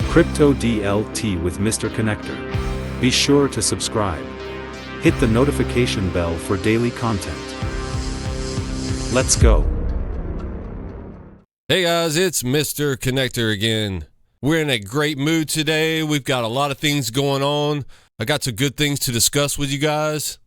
Crypto DLT with Mr. Connector. Be sure to subscribe. Hit the notification bell for daily content. Let's go. Hey guys, it's Mr. Connector again. We're in a great mood today. We've got a lot of things going on. I got some good things to discuss with you guys.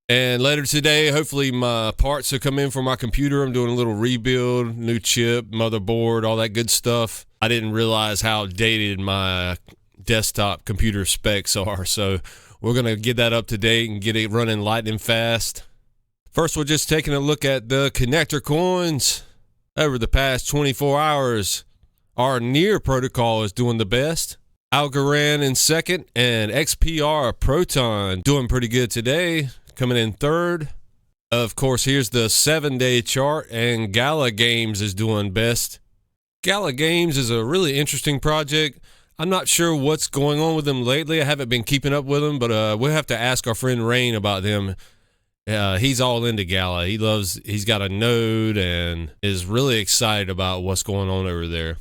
And later today, hopefully my parts will come in for my computer. I'm doing a little rebuild, new chip, motherboard, all that good stuff. I didn't realize how dated my desktop computer specs are, so we're going to get that up to date and get it running lightning fast. First, we're just taking a look at the connector coins. Over the past 24 hours, our NEAR protocol is doing the best. Algorand in second, and XPR Proton doing pretty good today, coming in third. Of course, here's the 7-day chart, and Gala Games is doing best. Gala Games is a really interesting project. I'm not sure what's going on with them lately. I haven't been keeping up with them, but we'll have to ask our friend Rain about them. He's all into Gala. He's got a node and is really excited about what's going on over there.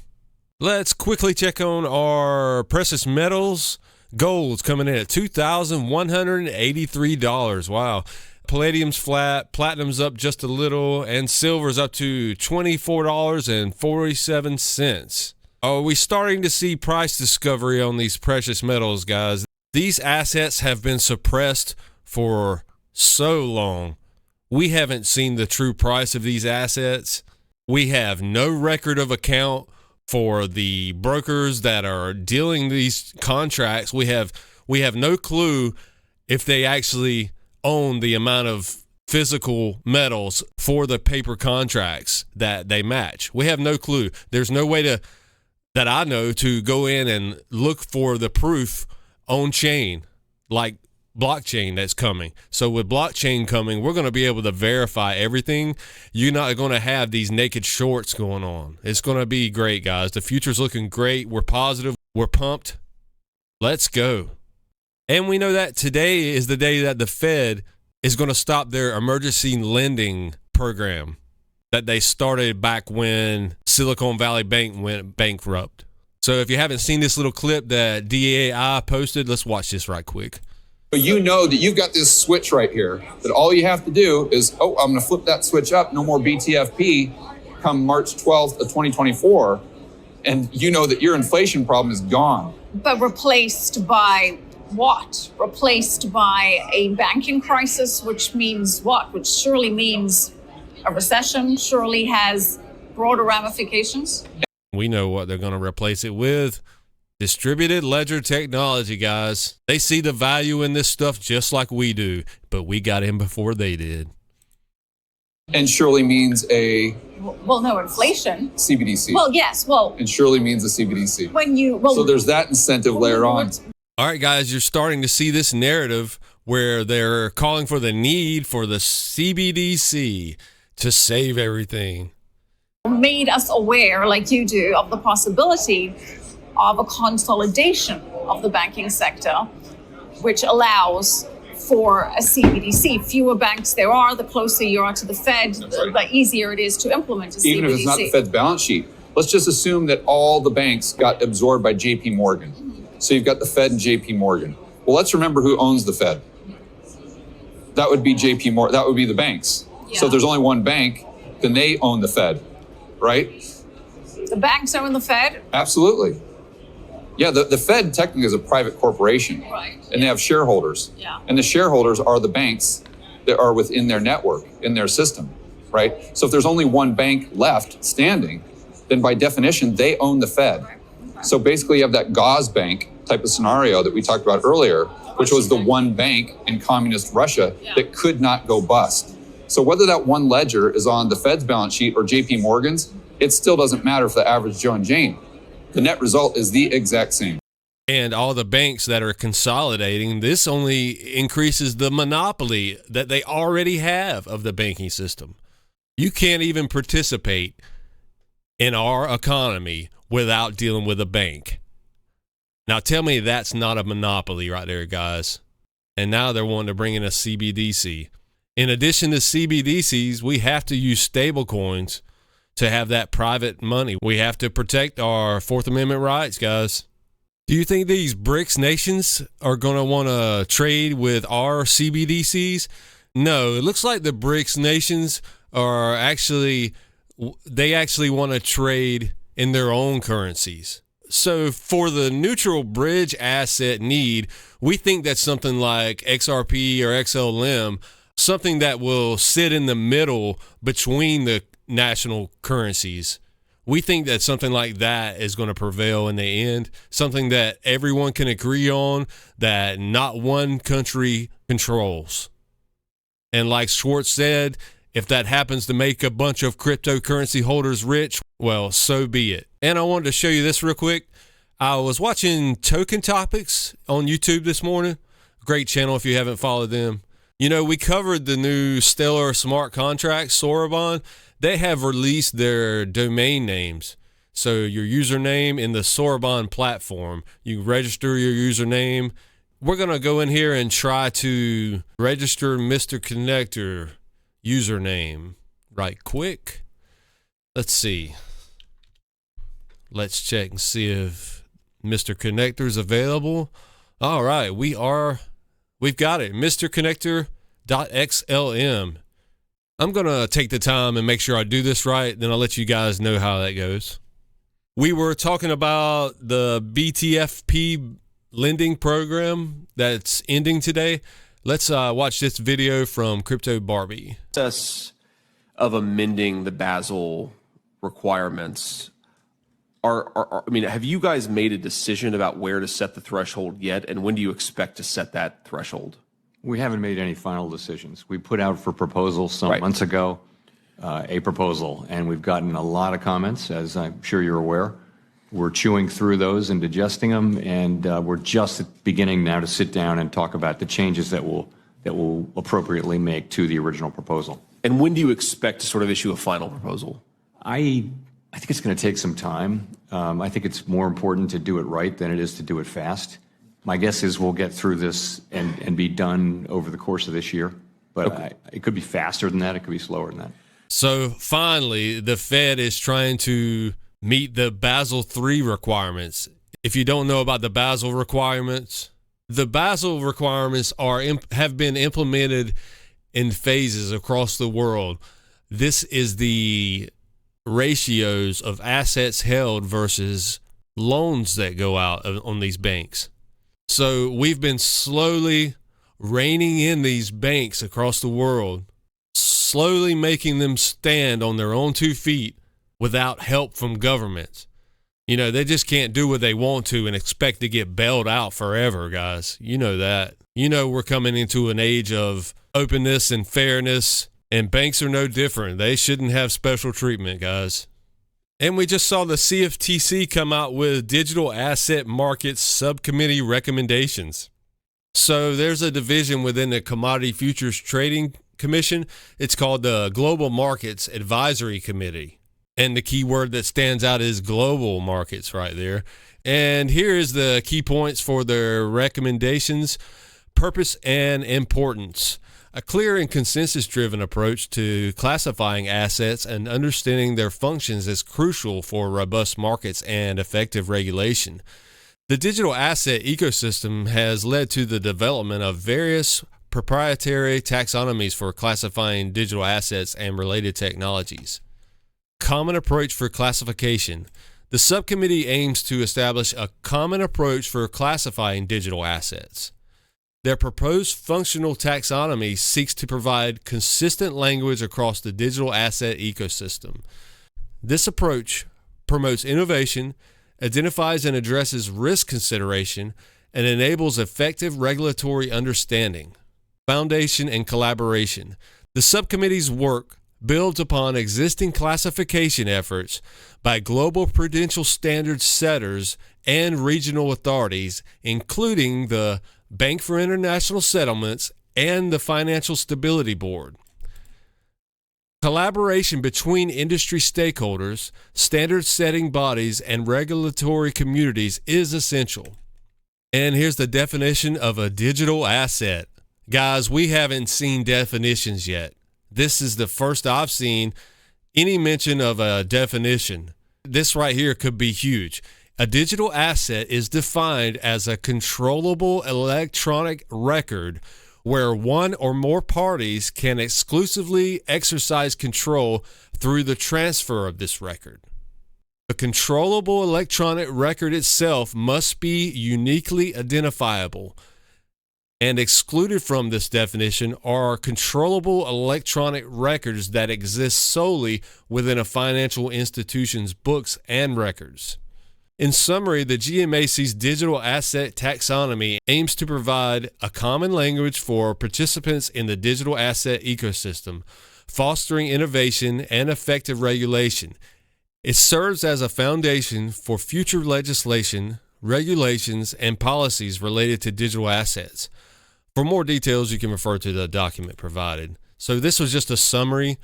Let's quickly check on our precious metals. Gold's coming in at $2,183. Wow. Palladium's flat, platinum's up just a little, and silver's up to $24.47. Are we starting to see price discovery on these precious metals, guys? These assets have been suppressed for so long. We haven't seen the true price of these assets. We have no record of account for the brokers that are dealing these contracts. We have no clue if they actually own the amount of physical metals for the paper contracts that they match. We have no clue. There's no way that I know to go in and look for the proof on chain, like blockchain that's coming. So with blockchain coming, we're going to be able to verify everything. You're not going to have these naked shorts going on. It's going to be great, guys. The future's looking great. We're positive. We're pumped. Let's go. And we know that today is the day that the Fed is going to stop their emergency lending program that they started back when Silicon Valley Bank went bankrupt. So if you haven't seen this little clip that DAI posted, let's watch this right quick. But you know that you've got this switch right here, that all you have to do is, I'm going to flip that switch up, no more Btfp come March 12th of 2024, and you know that your inflation problem is gone. But replaced by what? Replaced by a banking crisis, which means what? Which surely means a recession, surely has broader ramifications. We know what they're going to replace it with. Distributed ledger technology, guys. They see the value in this stuff just like we do, but we got in before they did. And surely means a... Well, no, inflation. CBDC. Well, yes, well... And surely means a CBDC. When you... Well, so there's that incentive layer on. All right, guys, you're starting to see this narrative where they're calling for the need for the CBDC to save everything. Made us aware, like you do, of the possibility of a consolidation of the banking sector, which allows for a CBDC. Fewer banks there are, the closer you are to the Fed, the easier it is to implement a CBDC. Even if it's not the Fed's balance sheet. Let's just assume that all the banks got absorbed by JP Morgan. So you've got the Fed and JP Morgan. Well, let's remember who owns the Fed. That would be JP Morgan, that would be the banks. Yeah. So if there's only one bank, then they own the Fed, right? The banks own the Fed? Absolutely. Yeah, the Fed technically is a private corporation, right? And they have shareholders. Yeah. And the shareholders are the banks that are within their network, in their system, right? So if there's only one bank left standing, then by definition, they own the Fed. Right. Okay. So basically you have that Gauze bank type of scenario that we talked about earlier, which was the one bank in communist Russia that could not go bust. So whether that one ledger is on the Fed's balance sheet or JP Morgan's, it still doesn't matter for the average Joe and Jane. The net result is the exact same. And all the banks that are consolidating, this only increases the monopoly that they already have of the banking system. You can't even participate in our economy without dealing with a bank. Now tell me that's not a monopoly right there, guys. And now they're wanting to bring in a CBDC. In addition to CBDCs, we have to use stable coins to have that private money. We have to protect our Fourth Amendment rights, guys. Do you think these BRICS nations are going to want to trade with our CBDCs? No, it looks like the BRICS nations are actually want to trade in their own currencies. So for the neutral bridge asset need, we think that something like Xrp or Xlm, something that will sit in the middle between the national currencies. We think that something like that is going to prevail in the end, something that everyone can agree on, that not one country controls. And like Schwartz said, if that happens to make a bunch of cryptocurrency holders rich, well, so be it. And I wanted to show you this real quick. I was watching Token Topics on YouTube this morning. Great channel if you haven't followed them. You know, we covered the new Stellar smart contract, Soroban. They have released their domain names. So your username in the Soroban platform, you register your username. We're going to go in here and try to register Mr. Connector username right quick. Let's see. Let's check and see if Mr. Connector is available. All right, we've got it. Mr. Connector.xlm. I'm going to take the time and make sure I do this right. Then I'll let you guys know how that goes. We were talking about the Btfp lending program that's ending today. Let's watch this video from Crypto Barbie. Process of amending the Basel requirements. Have you guys made a decision about where to set the threshold yet? And when do you expect to set that threshold? We haven't made any final decisions. We put out for proposals some months ago, a proposal, and we've gotten a lot of comments, as I'm sure you're aware. We're chewing through those and digesting them, and we're just beginning now to sit down and talk about the changes that we'll appropriately make to the original proposal. And when do you expect to sort of issue a final proposal? I think it's going to take some time. I think it's more important to do it right than it is to do it fast. My guess is we'll get through this and be done over the course of this year. But okay. It could be faster than that. It could be slower than that. So finally, the Fed is trying to meet the Basel III requirements. If you don't know about the Basel requirements have been implemented in phases across the world. This is the ratios of assets held versus loans that go out on these banks. So we've been slowly reining in these banks across the world, slowly making them stand on their own 2 feet without help from governments. You know, they just can't do what they want to and expect to get bailed out forever, guys. You know that. You know we're coming into an age of openness and fairness, and banks are no different. They shouldn't have special treatment, guys. And we just saw the Cftc come out with digital asset markets subcommittee recommendations. So there's a division within the Commodity Futures Trading Commission. It's called the Global Markets Advisory Committee. And the key word that stands out is global markets right there. And here is the key points for their recommendations: purpose and importance. A clear and consensus-driven approach to classifying assets and understanding their functions is crucial for robust markets and effective regulation. The digital asset ecosystem has led to the development of various proprietary taxonomies for classifying digital assets and related technologies. Common approach for classification. The subcommittee aims to establish a common approach for classifying digital assets. Their proposed functional taxonomy seeks to provide consistent language across the digital asset ecosystem. This approach promotes innovation, identifies and addresses risk consideration, and enables effective regulatory understanding. Foundation and collaboration. The subcommittee's work builds upon existing classification efforts by global prudential standards setters and regional authorities, including the Bank for International Settlements and the Financial Stability Board. Collaboration between industry stakeholders, standard-setting bodies, and regulatory communities is essential. And here's the definition of a digital asset. Guys, we haven't seen definitions yet. This is the first I've seen any mention of a definition. This right here could be huge. A digital asset is defined as a controllable electronic record where one or more parties can exclusively exercise control through the transfer of this record. The controllable electronic record itself must be uniquely identifiable, and excluded from this definition are controllable electronic records that exist solely within a financial institution's books and records. In summary, the GMAC's digital asset taxonomy aims to provide a common language for participants in the digital asset ecosystem, fostering innovation and effective regulation. It serves as a foundation for future legislation, regulations, and policies related to digital assets. For more details, you can refer to the document provided. So this was just a summary,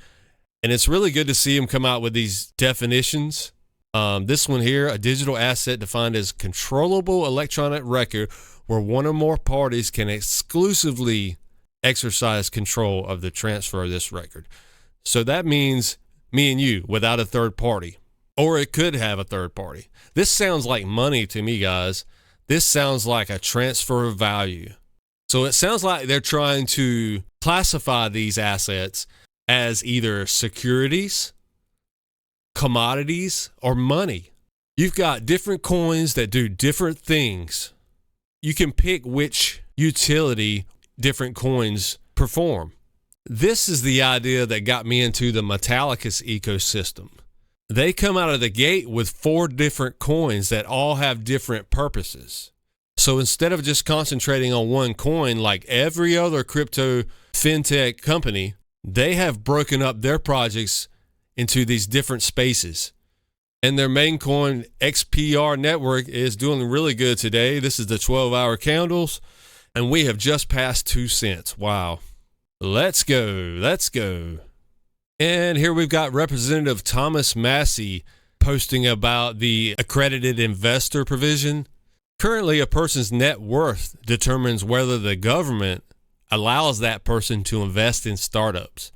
and it's really good to see him come out with these definitions. This one here, a digital asset defined as controllable electronic record where one or more parties can exclusively exercise control of the transfer of this record. So that means me and you without a third party, or it could have a third party. This sounds like money to me, guys. This sounds like a transfer of value. So it sounds like they're trying to classify these assets as either securities, commodities, or money. You've got different coins that do different things. You can pick which utility different coins perform. This is the idea that got me into the Metallicus ecosystem. They come out of the gate with 4 different coins that all have different purposes. So instead of just concentrating on one coin like every other crypto fintech company, they have broken up their projects into these different spaces. And their main coin, XPR network, is doing really good today. This is the 12-hour candles, and we have just passed 2 cents. Wow. Let's go. Let's go. And here we've got Representative Thomas Massey posting about the accredited investor provision. Currently, a person's net worth determines whether the government allows that person to invest in startups.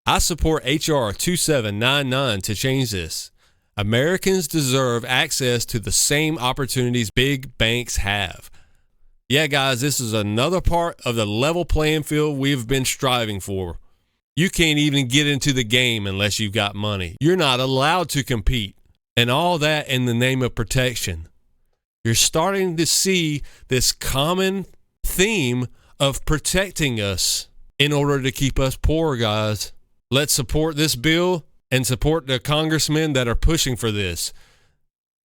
I support HR 2799 to change this. Americans deserve access to the same opportunities big banks have. Yeah, guys, this is another part of the level playing field we've been striving for. You can't even get into the game unless you've got money. You're not allowed to compete, and all that in the name of protection. You're starting to see this common theme of protecting us in order to keep us poor, guys. Let's support this bill and support the congressmen that are pushing for this.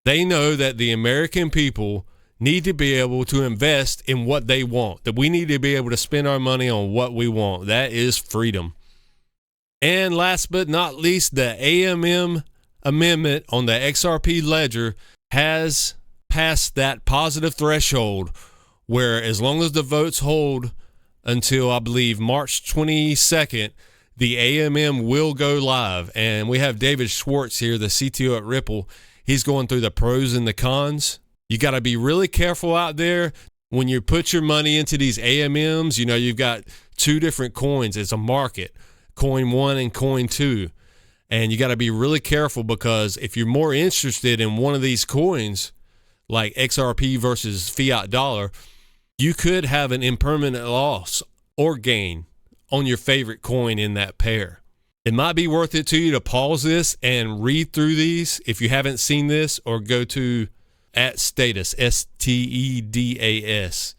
They know that the American people need to be able to invest in what they want, that we need to be able to spend our money on what we want. That is freedom. And last but not least, the AMM amendment on the XRP ledger has passed that positive threshold where as long as the votes hold until I believe March 22nd, the AMM will go live. And we have David Schwartz here, the CTO at Ripple. He's going through the pros and the cons. You got to be really careful out there when you put your money into these AMMs. You know, you've got 2 different coins. It's a market, coin 1 and coin 2. And you got to be really careful because if you're more interested in one of these coins, like XRP versus fiat dollar, you could have an impermanent loss or gain on your favorite coin in that pair. It might be worth it to you to pause this and read through these if you haven't seen this, or go to @status, STEDAS.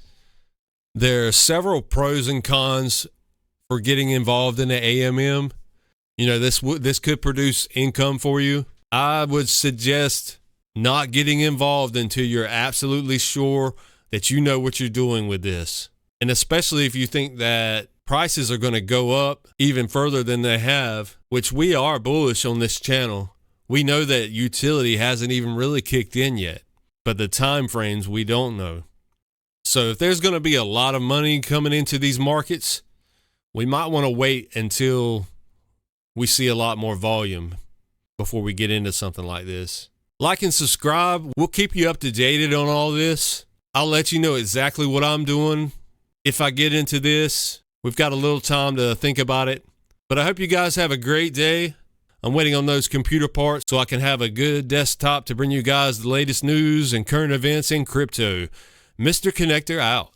There are several pros and cons for getting involved in the AMM. You know, this could produce income for you. I would suggest not getting involved until you're absolutely sure that you know what you're doing with this. And especially if you think that prices are going to go up even further than they have, which we are bullish on this channel. We know that utility hasn't even really kicked in yet, but the time frames we don't know. So if there's going to be a lot of money coming into these markets, we might want to wait until we see a lot more volume before we get into something like this. Like and subscribe. We'll keep you up to date on all this. I'll let you know exactly what I'm doing if I get into this. We've got a little time to think about it. But I hope you guys have a great day. I'm waiting on those computer parts so I can have a good desktop to bring you guys the latest news and current events in crypto. Mr. Connector out.